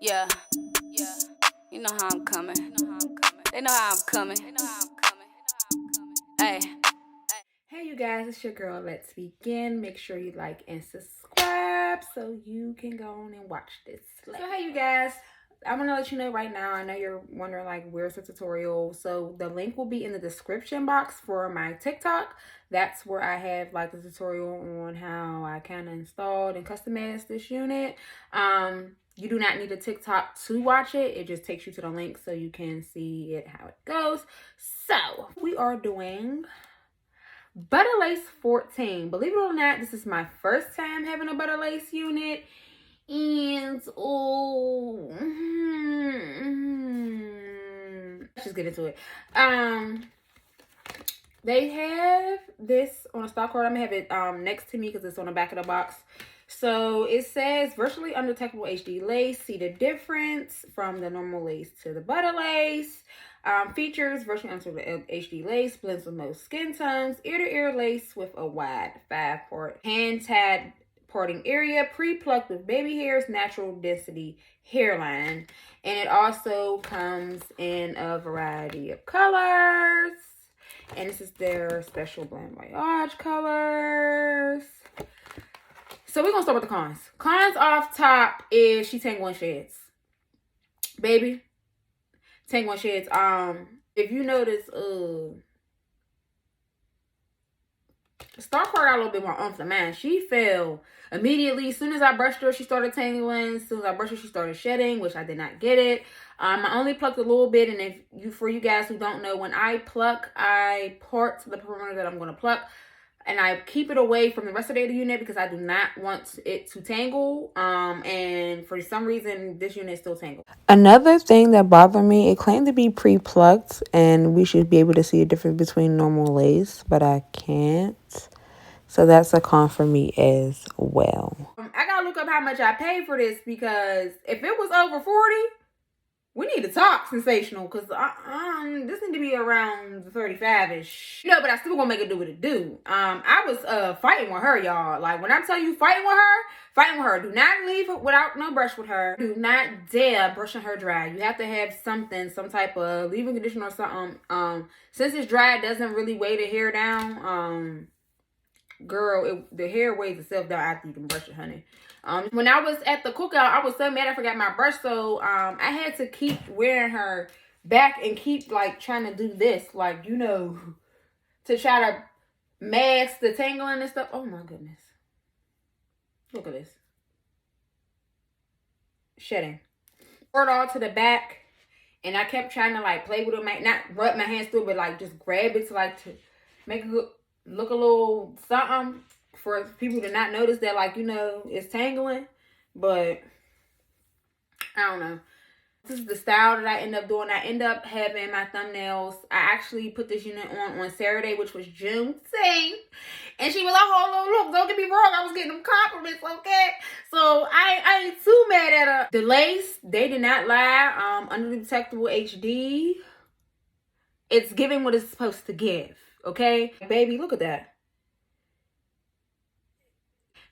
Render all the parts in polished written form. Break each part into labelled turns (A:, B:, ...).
A: Yeah, you know how I'm coming. They know how I'm coming. Hey.
B: Hey you guys, it's your girl. Let's begin. Make sure you like and subscribe so you can go on and watch this. So hey you guys, I'm gonna let you know right now. I know you're wondering like where's the tutorial. So the link will be in the description box for my TikTok. That's where I have like the tutorial on how I kind of installed and customized this unit. You do not need a TikTok to watch it. It just takes you to the link so you can see it how it goes. So we are doing Butter Lace 14. Believe it or not, this is my first time having a Butter Lace unit. And let's just get into it. They have this on a stock card. I'm gonna have it next to me because it's on the back of the box. So it says virtually undetectable HD lace. See the difference from the normal lace to the Butter Lace. Features virtually undetectable HD lace, blends with most skin tones, ear-to-ear lace with a wide 5-part hand-tied parting area, pre-plucked with baby hairs, natural density hairline. And it also comes in a variety of colors. And this is their special blend voyage colors. So we're gonna start with the cons. Cons off top is she tangling sheds. Baby. Tangling sheds. If you notice, Star Card got a little bit more oomph than mine. She fell immediately. As soon as I brushed her, she started tangling. As soon as I brushed her, she started shedding, which I did not get it. I only plucked a little bit, and for you guys who don't know, when I pluck, I part the perimeter that I'm going to pluck, and I keep it away from the rest of the unit because I do not want it to tangle. And for some reason, this unit is still tangled. Another thing that bothered me, it claimed to be pre-plucked, and we should be able to see a difference between normal lace, but I can't. So that's a con for me as well. I gotta look up how much I paid for this because if it was over 40, we need to talk, Sensational, because this need to be around 35-ish. No, but I still gonna make it do what it do. I was fighting with her, y'all. Like, when I tell you fighting with her. Do not leave without no brush with her. Do not dare brushing her dry. You have to have something, some type of leave-in conditioner or something. Since it's dry, it doesn't really weigh the hair down. Girl, the hair weighs itself down after you can brush it, honey. When I was at the cookout, I was so mad I forgot my brush, so I had to keep wearing her back and keep like trying to do this, like, you know, to try to mask the tangling and stuff. Oh my goodness. Look at this. Shedding. Poured all to the back, and I kept trying to like play with it, not rub my hands through it, but like just grab it to like to make it look a little something for people to not notice that, like, you know, it's tangling. But I don't know. This is the style that I end up doing. I end up having my thumbnails. I actually put this unit on Saturday, which was Juneteenth. And she was like, oh, look, don't get me wrong. I was getting them compliments, okay? So I ain't too mad at her. The lace, they did not lie. Undetectable HD. It's giving what it's supposed to give, okay? Baby, look at that.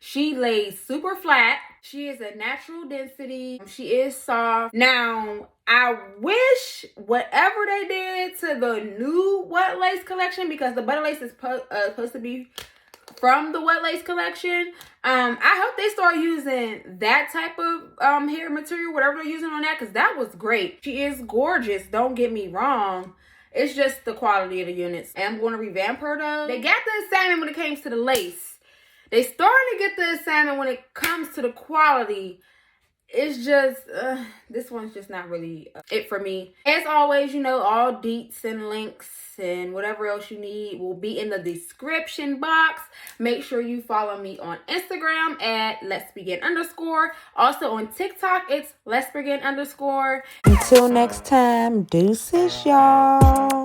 B: She lays super flat. She is a natural density. She is soft. Now, I wish whatever they did to the new Wet Lace collection, because the Butter Lace is supposed to be from the Wet Lace collection. I hope they start using that type of hair material, whatever they're using on that, because that was great. She is gorgeous. Don't get me wrong. It's just the quality of the units. I'm going to revamp her though. They got the assignment when it came to the lace. They starting to get the assignment when it comes to the quality. It's just, this one's just not really it for me. As always, you know, all deets and links and whatever else you need will be in the description box. Make sure you follow me on Instagram at letsbegin_. Also on TikTok, it's letsbegin_. Until next time, deuces, y'all.